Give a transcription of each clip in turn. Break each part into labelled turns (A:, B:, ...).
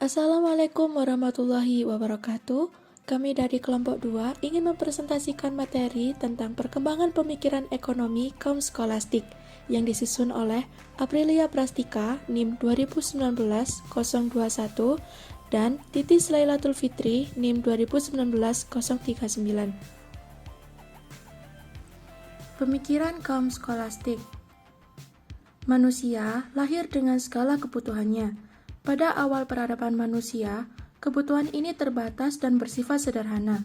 A: Assalamualaikum warahmatullahi wabarakatuh. Kami dari kelompok 2 ingin mempresentasikan materi tentang perkembangan pemikiran ekonomi kaum skolastik yang disusun oleh Aprilia Prastika NIM 2019-021 dan Titis Lailatul Fitri NIM 2019-039. Pemikiran kaum skolastik. Manusia lahir dengan segala kebutuhannya. Pada awal peradaban manusia, kebutuhan ini terbatas dan bersifat sederhana.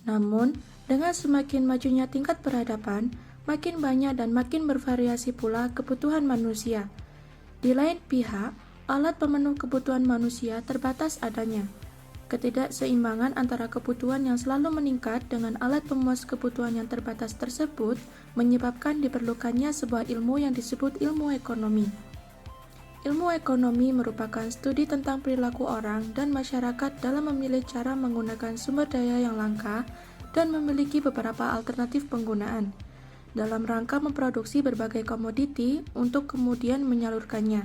A: Namun, dengan semakin majunya tingkat peradaban, makin banyak dan makin bervariasi pula kebutuhan manusia. Di lain pihak, alat pemenuh kebutuhan manusia terbatas adanya. Ketidakseimbangan antara kebutuhan yang selalu meningkat dengan alat pemuas kebutuhan yang terbatas tersebut menyebabkan diperlukannya sebuah ilmu yang disebut ilmu ekonomi. Ilmu ekonomi merupakan studi tentang perilaku orang dan masyarakat dalam memilih cara menggunakan sumber daya yang langka dan memiliki beberapa alternatif penggunaan, dalam rangka memproduksi berbagai komoditi untuk kemudian menyalurkannya,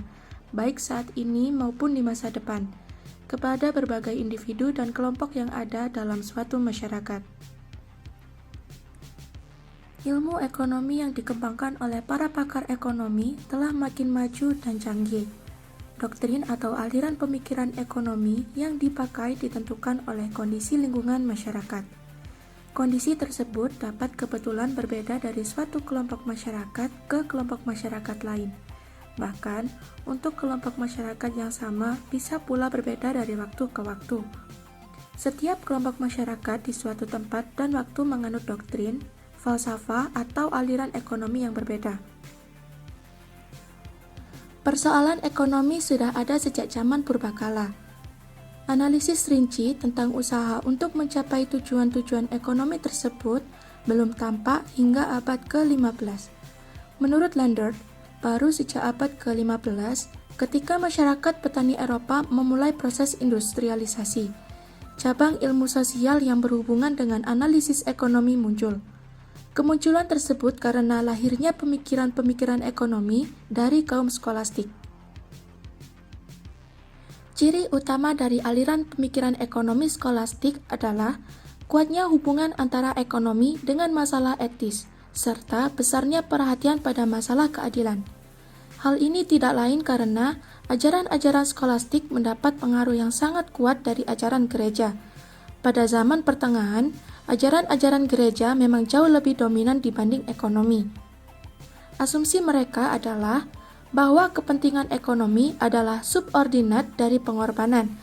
A: baik saat ini maupun di masa depan, kepada berbagai individu dan kelompok yang ada dalam suatu masyarakat. Ilmu ekonomi yang dikembangkan oleh para pakar ekonomi telah makin maju dan canggih. Doktrin atau aliran pemikiran ekonomi yang dipakai ditentukan oleh kondisi lingkungan masyarakat. Kondisi tersebut dapat kebetulan berbeda dari suatu kelompok masyarakat ke kelompok masyarakat lain. Bahkan, untuk kelompok masyarakat yang sama bisa pula berbeda dari waktu ke waktu. Setiap kelompok masyarakat di suatu tempat dan waktu menganut doktrin, falsafah atau aliran ekonomi yang berbeda. Persoalan ekonomi sudah ada sejak zaman purbakala. Analisis rinci tentang usaha untuk mencapai tujuan-tujuan ekonomi tersebut belum tampak hingga abad ke-15. Menurut Landert, baru sejak abad ke-15 ketika masyarakat petani Eropa memulai proses industrialisasi, cabang ilmu sosial yang berhubungan dengan analisis ekonomi muncul. Kemunculan tersebut karena lahirnya pemikiran-pemikiran ekonomi dari kaum skolastik. Ciri utama dari aliran pemikiran ekonomi skolastik adalah kuatnya hubungan antara ekonomi dengan masalah etis, serta besarnya perhatian pada masalah keadilan. Hal ini tidak lain karena ajaran-ajaran skolastik mendapat pengaruh yang sangat kuat dari ajaran gereja. Pada zaman pertengahan, ajaran-ajaran gereja memang jauh lebih dominan dibanding ekonomi. Asumsi mereka adalah bahwa kepentingan ekonomi adalah subordinat dari pengorbanan,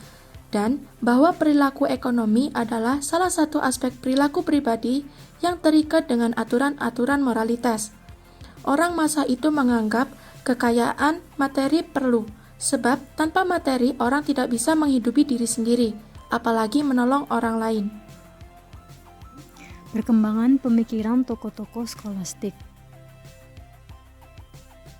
A: dan bahwa perilaku ekonomi adalah salah satu aspek perilaku pribadi yang terikat dengan aturan-aturan moralitas. Orang masa itu menganggap kekayaan materi perlu, sebab tanpa materi orang tidak bisa menghidupi diri sendiri, apalagi menolong orang lain.
B: Perkembangan pemikiran tokoh-tokoh skolastik.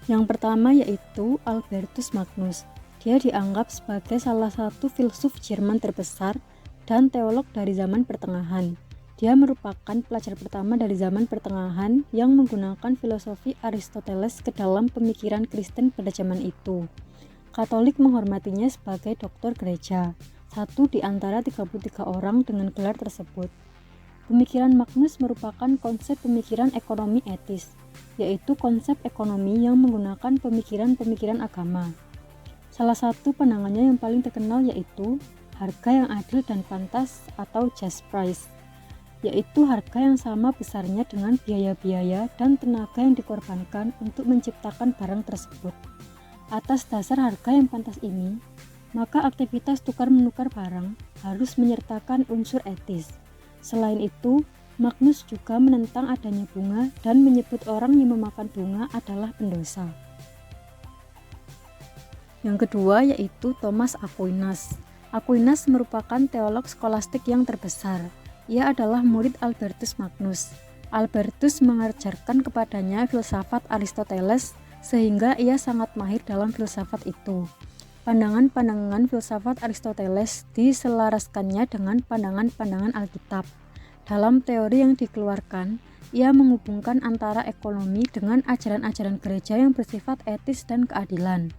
B: Yang pertama yaitu Albertus Magnus. Dia dianggap sebagai salah satu filsuf Jerman terbesar dan teolog dari zaman pertengahan. Dia merupakan pelajar pertama dari zaman pertengahan yang menggunakan filosofi Aristoteles ke dalam pemikiran Kristen pada zaman itu. Katolik menghormatinya sebagai doktor gereja, satu di antara 33 orang dengan gelar tersebut. Pemikiran Magnus merupakan konsep pemikiran ekonomi etis, yaitu konsep ekonomi yang menggunakan pemikiran-pemikiran agama. Salah satu pandangannya yang paling terkenal yaitu harga yang adil dan pantas atau just price, yaitu harga yang sama besarnya dengan biaya-biaya dan tenaga yang dikorbankan untuk menciptakan barang tersebut. Atas dasar harga yang pantas ini, maka aktivitas tukar-menukar barang harus menyertakan unsur etis. Selain itu, Magnus juga menentang adanya bunga dan menyebut orang yang memakan bunga adalah pendosa. Yang kedua yaitu Thomas Aquinas. Aquinas merupakan teolog skolastik yang terbesar. Ia adalah murid Albertus Magnus. Albertus mengajarkan kepadanya filsafat Aristoteles sehingga ia sangat mahir dalam filsafat itu. Pandangan-pandangan filsafat Aristoteles diselaraskannya dengan pandangan-pandangan Alkitab. Dalam teori yang dikeluarkan, ia menghubungkan antara ekonomi dengan ajaran-ajaran gereja yang bersifat etis dan keadilan.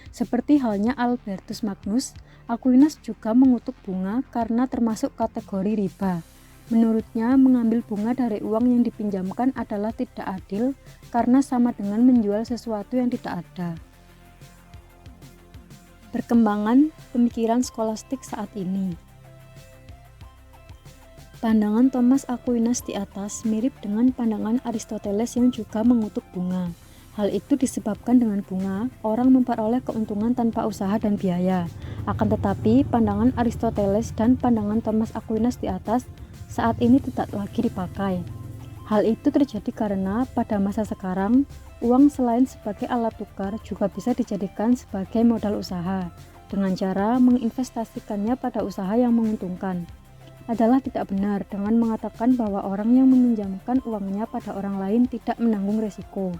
B: Seperti halnya Albertus Magnus, Aquinas juga mengutuk bunga karena termasuk kategori riba. Menurutnya, mengambil bunga dari uang yang dipinjamkan adalah tidak adil karena sama dengan menjual sesuatu yang tidak ada. Perkembangan pemikiran skolastik saat ini. Pandangan Thomas Aquinas di atas mirip dengan pandangan Aristoteles yang juga mengutuk bunga. Hal itu disebabkan dengan bunga, orang memperoleh keuntungan tanpa usaha dan biaya. Akan tetapi, pandangan Aristoteles dan pandangan Thomas Aquinas di atas saat ini tidak lagi dipakai. Hal itu terjadi karena pada masa sekarang, uang selain sebagai alat tukar juga bisa dijadikan sebagai modal usaha, dengan cara menginvestasikannya pada usaha yang menguntungkan. Adalah tidak benar dengan mengatakan bahwa orang yang meminjamkan uangnya pada orang lain tidak menanggung resiko.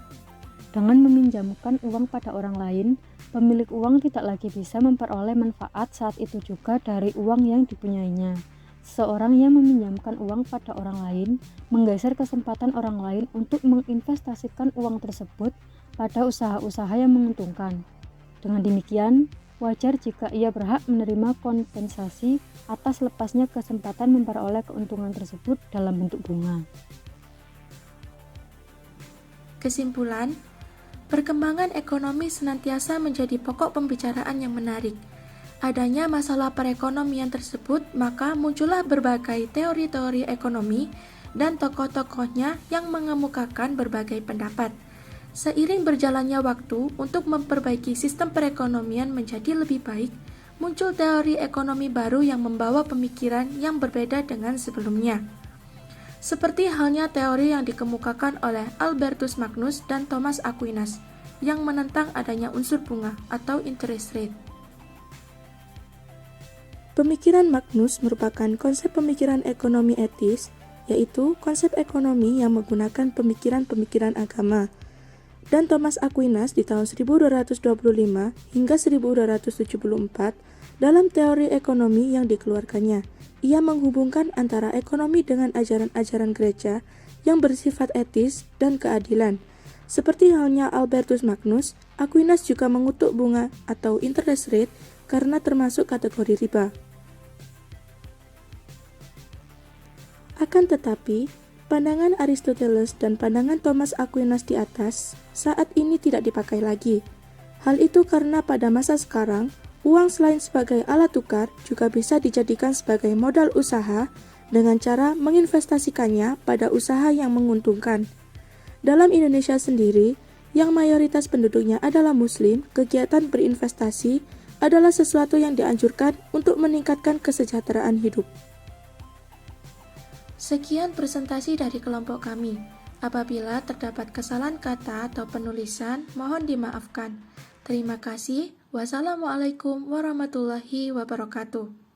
B: Dengan meminjamkan uang pada orang lain, pemilik uang tidak lagi bisa memperoleh manfaat saat itu juga dari uang yang dipunyainya. Seorang yang meminjamkan uang pada orang lain menggeser kesempatan orang lain untuk menginvestasikan uang tersebut pada usaha-usaha yang menguntungkan. Dengan demikian, wajar jika ia berhak menerima kompensasi atas lepasnya kesempatan memperoleh keuntungan tersebut dalam bentuk bunga.
A: Kesimpulan, perkembangan ekonomi senantiasa menjadi pokok pembicaraan yang menarik. Adanya masalah perekonomian tersebut, maka muncullah berbagai teori-teori ekonomi dan tokoh-tokohnya yang mengemukakan berbagai pendapat. Seiring berjalannya waktu untuk memperbaiki sistem perekonomian menjadi lebih baik, muncul teori ekonomi baru yang membawa pemikiran yang berbeda dengan sebelumnya. Seperti halnya teori yang dikemukakan oleh Albertus Magnus dan Thomas Aquinas, yang menentang adanya unsur bunga atau interest rate. Pemikiran Magnus merupakan konsep pemikiran ekonomi etis, yaitu konsep ekonomi yang menggunakan pemikiran-pemikiran agama. Dan Thomas Aquinas di tahun 1225 hingga 1274 dalam teori ekonomi yang dikeluarkannya. Ia menghubungkan antara ekonomi dengan ajaran-ajaran gereja yang bersifat etis dan keadilan. Seperti halnya Albertus Magnus, Aquinas juga mengutuk bunga atau interest rate karena termasuk kategori riba. Akan tetapi, pandangan Aristoteles dan pandangan Thomas Aquinas di atas saat ini tidak dipakai lagi. Hal itu karena pada masa sekarang, uang selain sebagai alat tukar juga bisa dijadikan sebagai modal usaha dengan cara menginvestasikannya pada usaha yang menguntungkan. Dalam Indonesia sendiri, yang mayoritas penduduknya adalah Muslim, kegiatan berinvestasi adalah sesuatu yang dianjurkan untuk meningkatkan kesejahteraan hidup. Sekian presentasi dari kelompok kami. Apabila terdapat kesalahan kata atau penulisan, mohon dimaafkan. Terima kasih. Wassalamualaikum warahmatullahi wabarakatuh.